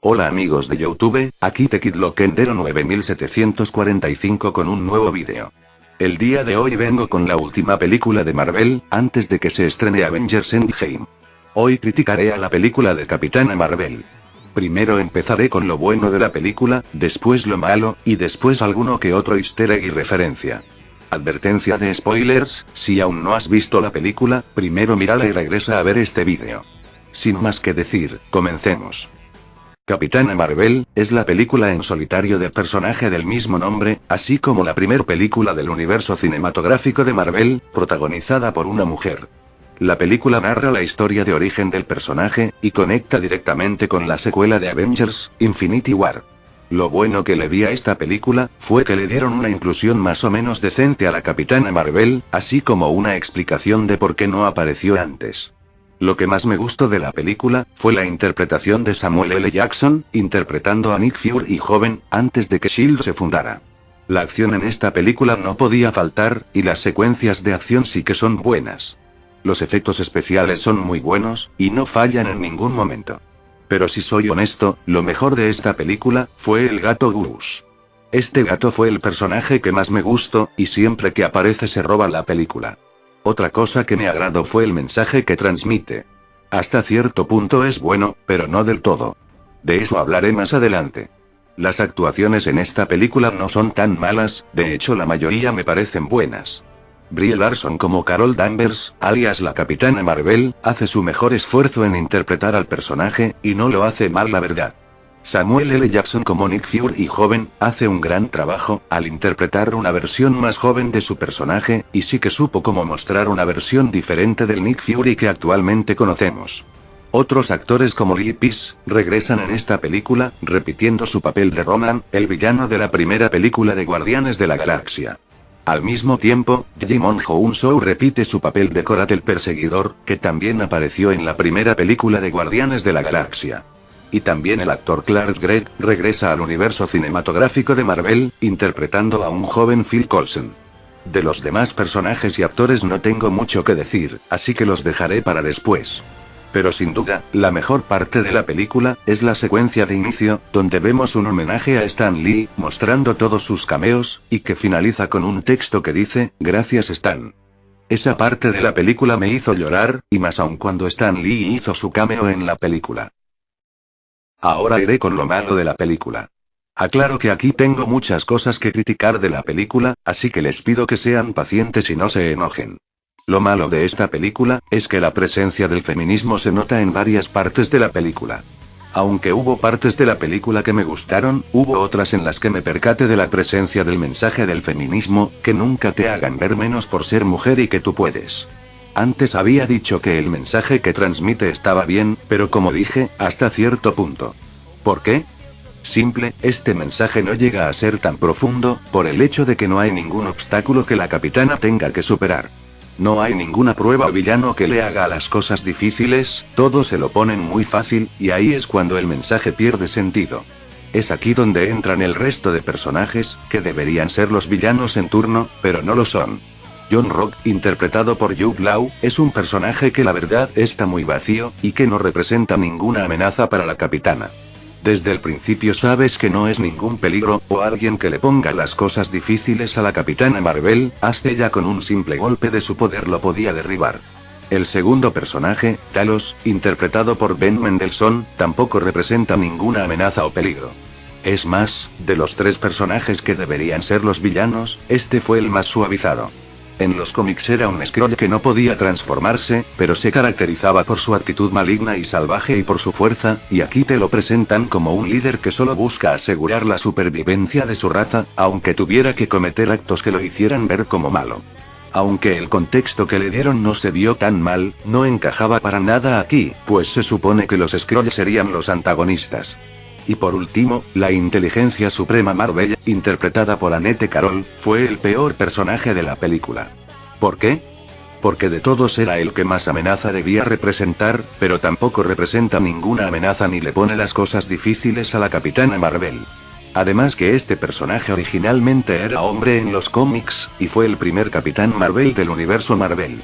Hola amigos de YouTube, aquí TheKidLockendero 9745 con un nuevo vídeo. El día de hoy vengo con la última película de Marvel, antes de que se estrene Avengers Endgame. Hoy criticaré a la película de Capitana Marvel. Primero empezaré con lo bueno de la película, después lo malo, y después alguno que otro easter egg y referencia. Advertencia de spoilers: si aún no has visto la película, primero mírala y regresa a ver este vídeo. Sin más que decir, comencemos. Capitana Marvel es la película en solitario del personaje del mismo nombre, así como la primer película del universo cinematográfico de Marvel, protagonizada por una mujer. La película narra la historia de origen del personaje, y conecta directamente con la secuela de Avengers, Infinity War. Lo bueno que le vi a esta película, fue que le dieron una inclusión más o menos decente a la Capitana Marvel, así como una explicación de por qué no apareció antes. Lo que más me gustó de la película, fue la interpretación de Samuel L. Jackson, interpretando a Nick Fury joven, antes de que S.H.I.E.L.D. se fundara. La acción en esta película no podía faltar, y las secuencias de acción sí que son buenas. Los efectos especiales son muy buenos, y no fallan en ningún momento. Pero si soy honesto, lo mejor de esta película, fue el gato Goose. Este gato fue el personaje que más me gustó, y siempre que aparece se roba la película. Otra cosa que me agradó fue el mensaje que transmite. Hasta cierto punto es bueno, pero no del todo. De eso hablaré más adelante. Las actuaciones en esta película no son tan malas, de hecho la mayoría me parecen buenas. Brie Larson como Carol Danvers, alias la Capitana Marvel, hace su mejor esfuerzo en interpretar al personaje, y no lo hace mal la verdad. Samuel L. Jackson como Nick Fury joven, hace un gran trabajo, al interpretar una versión más joven de su personaje, y sí que supo cómo mostrar una versión diferente del Nick Fury que actualmente conocemos. Otros actores como Lee Peace, regresan en esta película, repitiendo su papel de Ronan, el villano de la primera película de Guardianes de la Galaxia. Al mismo tiempo, Jimon Hounsou repite su papel de Korath el Perseguidor, que también apareció en la primera película de Guardianes de la Galaxia. Y también el actor Clark Gregg, regresa al universo cinematográfico de Marvel, interpretando a un joven Phil Coulson. De los demás personajes y actores no tengo mucho que decir, así que los dejaré para después. Pero sin duda, la mejor parte de la película, es la secuencia de inicio, donde vemos un homenaje a Stan Lee, mostrando todos sus cameos, y que finaliza con un texto que dice: "Gracias Stan". Esa parte de la película me hizo llorar, y más aún cuando Stan Lee hizo su cameo en la película. Ahora iré con lo malo de la película. Aclaro que aquí tengo muchas cosas que criticar de la película, así que les pido que sean pacientes y no se enojen. Lo malo de esta película, es que la presencia del feminismo se nota en varias partes de la película. Aunque hubo partes de la película que me gustaron, hubo otras en las que me percaté de la presencia del mensaje del feminismo, que nunca te hagan ver menos por ser mujer y que tú puedes. Antes había dicho que el mensaje que transmite estaba bien, pero como dije, hasta cierto punto. ¿Por qué? Simple, este mensaje no llega a ser tan profundo, por el hecho de que no hay ningún obstáculo que la capitana tenga que superar. No hay ninguna prueba o villano que le haga las cosas difíciles, todo se lo ponen muy fácil, y ahí es cuando el mensaje pierde sentido. Es aquí donde entran el resto de personajes, que deberían ser los villanos en turno, pero no lo son. John Rock, interpretado por Jude Law, es un personaje que la verdad está muy vacío, y que no representa ninguna amenaza para la capitana. Desde el principio sabes que no es ningún peligro, o alguien que le ponga las cosas difíciles a la Capitana Marvel, hasta ella con un simple golpe de su poder lo podía derribar. El segundo personaje, Talos, interpretado por Ben Mendelsohn, tampoco representa ninguna amenaza o peligro. Es más, de los tres personajes que deberían ser los villanos, este fue el más suavizado. En los cómics era un Skrull que no podía transformarse, pero se caracterizaba por su actitud maligna y salvaje y por su fuerza, y aquí te lo presentan como un líder que solo busca asegurar la supervivencia de su raza, aunque tuviera que cometer actos que lo hicieran ver como malo. Aunque el contexto que le dieron no se vio tan mal, no encajaba para nada aquí, pues se supone que los Skrull serían los antagonistas. Y por último, la inteligencia suprema Marvel, interpretada por Annette Carol, fue el peor personaje de la película. ¿Por qué? Porque de todos era el que más amenaza debía representar, pero tampoco representa ninguna amenaza ni le pone las cosas difíciles a la Capitana Marvel. Además que este personaje originalmente era hombre en los cómics, y fue el primer Capitán Marvel del universo Marvel.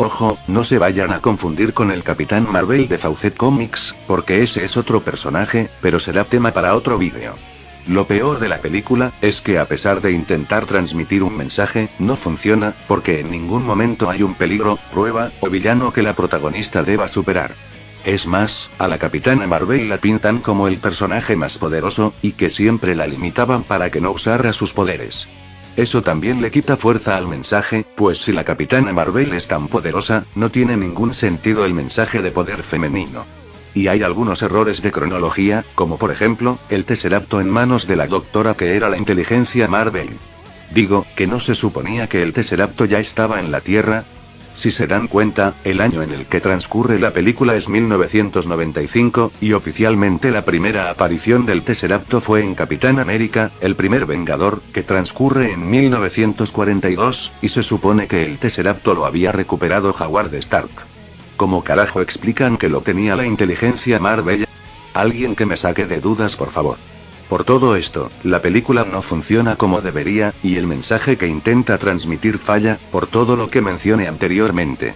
Ojo, no se vayan a confundir con el Capitán Marvel de Fawcett Comics, porque ese es otro personaje, pero será tema para otro vídeo. Lo peor de la película, es que a pesar de intentar transmitir un mensaje, no funciona, porque en ningún momento hay un peligro, prueba, o villano que la protagonista deba superar. Es más, a la Capitana Marvel la pintan como el personaje más poderoso, y que siempre la limitaban para que no usara sus poderes. Eso también le quita fuerza al mensaje, pues si la Capitana Marvel es tan poderosa, no tiene ningún sentido el mensaje de poder femenino. Y hay algunos errores de cronología, como por ejemplo, el Tesseracto en manos de la doctora que era la inteligencia Marvel. Digo, ¿que no se suponía que el Tesseracto ya estaba en la Tierra? Si se dan cuenta, el año en el que transcurre la película es 1995, y oficialmente la primera aparición del Tesseracto fue en Capitán América, el primer Vengador, que transcurre en 1942, y se supone que el Tesseracto lo había recuperado Howard Stark. ¿Cómo carajo explican que lo tenía la inteligencia Marvel? Alguien que me saque de dudas, por favor. Por todo esto, la película no funciona como debería, y el mensaje que intenta transmitir falla, por todo lo que mencioné anteriormente.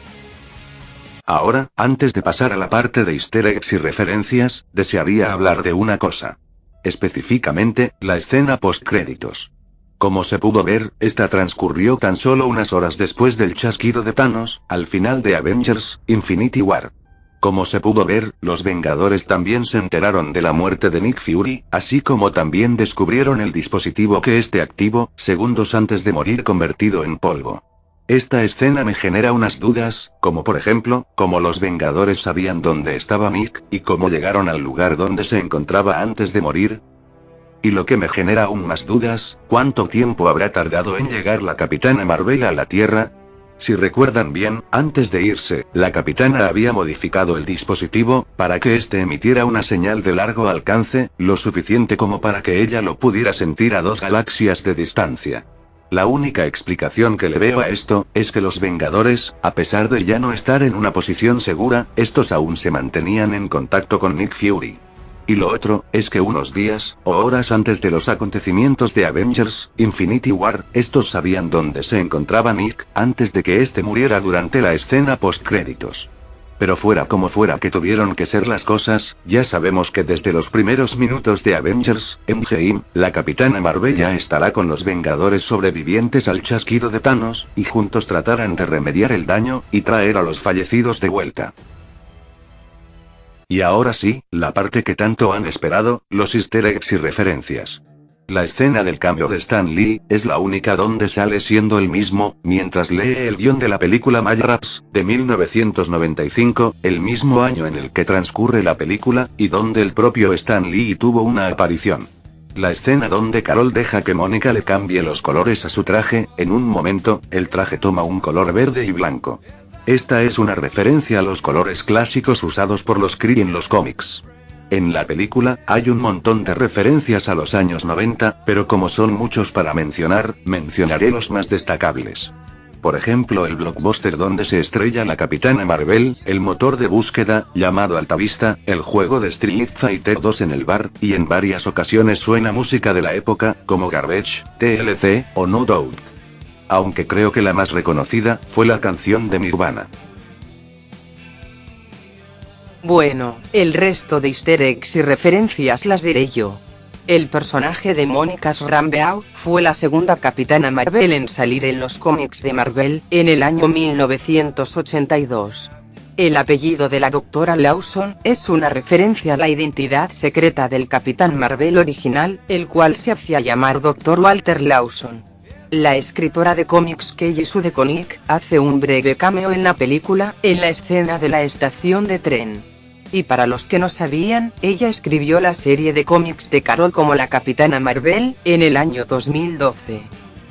Ahora, antes de pasar a la parte de easter eggs y referencias, desearía hablar de una cosa. Específicamente, la escena postcréditos. Como se pudo ver, esta transcurrió tan solo unas horas después del chasquido de Thanos, al final de Avengers: Infinity War. Como se pudo ver, los Vengadores también se enteraron de la muerte de Nick Fury, así como también descubrieron el dispositivo que este activó, segundos antes de morir convertido en polvo. Esta escena me genera unas dudas, como por ejemplo, cómo los Vengadores sabían dónde estaba Nick, y cómo llegaron al lugar donde se encontraba antes de morir. Y lo que me genera aún más dudas, ¿cuánto tiempo habrá tardado en llegar la Capitana Marvel a la Tierra? Si recuerdan bien, antes de irse, la Capitana había modificado el dispositivo, para que éste emitiera una señal de largo alcance, lo suficiente como para que ella lo pudiera sentir a 2 galaxias de distancia. La única explicación que le veo a esto, es que los Vengadores, a pesar de ya no estar en una posición segura, estos aún se mantenían en contacto con Nick Fury. Y lo otro, es que unos días, o horas antes de los acontecimientos de Avengers: Infinity War, estos sabían dónde se encontraba Nick, antes de que este muriera durante la escena postcréditos. Pero fuera como fuera que tuvieron que ser las cosas, ya sabemos que desde los primeros minutos de Avengers Endgame, la Capitana Marvel ya estará con los Vengadores sobrevivientes al chasquido de Thanos, y juntos tratarán de remediar el daño, y traer a los fallecidos de vuelta. Y ahora sí, la parte que tanto han esperado, los easter eggs y referencias. La escena del cambio de Stan Lee, es la única donde sale siendo el mismo, mientras lee el guión de la película Mallrats, de 1995, el mismo año en el que transcurre la película, y donde el propio Stan Lee tuvo una aparición. La escena donde Carol deja que Mónica le cambie los colores a su traje, en un momento, el traje toma un color verde y blanco. Esta es una referencia a los colores clásicos usados por los Kree en los cómics. En la película, hay un montón de referencias a los años 90, pero como son muchos para mencionar, mencionaré los más destacables. Por ejemplo, el blockbuster donde se estrella la Capitana Marvel, el motor de búsqueda, llamado Altavista, el juego de Street Fighter 2 en el bar, y en varias ocasiones suena música de la época, como Garbage, TLC, o No Doubt. Aunque creo que la más reconocida, fue la canción de Nirvana. Bueno, el resto de easter eggs y referencias las diré yo. El personaje de Monica Rambeau fue la segunda Capitana Marvel en salir en los cómics de Marvel, en el año 1982. El apellido de la Doctora Lawson es una referencia a la identidad secreta del Capitán Marvel original, el cual se hacía llamar Dr. Walter Lawson. La escritora de cómics Kelly Sue DeConnick hace un breve cameo en la película, en la escena de la estación de tren. Y para los que no sabían, ella escribió la serie de cómics de Carol como la Capitana Marvel, en el año 2012.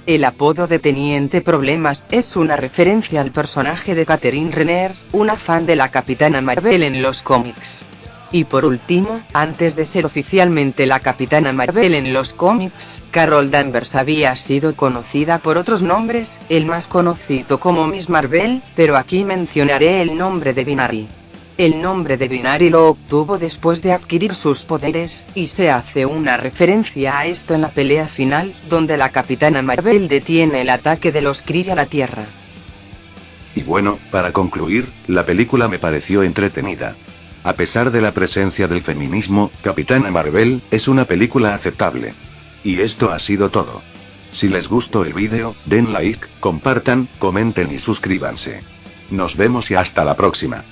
El apodo de Teniente Problemas es una referencia al personaje de Catherine Renner, una fan de la Capitana Marvel en los cómics. Y por último, antes de ser oficialmente la Capitana Marvel en los cómics, Carol Danvers había sido conocida por otros nombres, el más conocido como Miss Marvel, pero aquí mencionaré el nombre de Binary. El nombre de Binary lo obtuvo después de adquirir sus poderes, y se hace una referencia a esto en la pelea final, donde la Capitana Marvel detiene el ataque de los Kree a la Tierra. Y bueno, para concluir, la película me pareció entretenida. A pesar de la presencia del feminismo, Capitana Marvel es una película aceptable. Y esto ha sido todo. Si les gustó el vídeo, den like, compartan, comenten y suscríbanse. Nos vemos y hasta la próxima.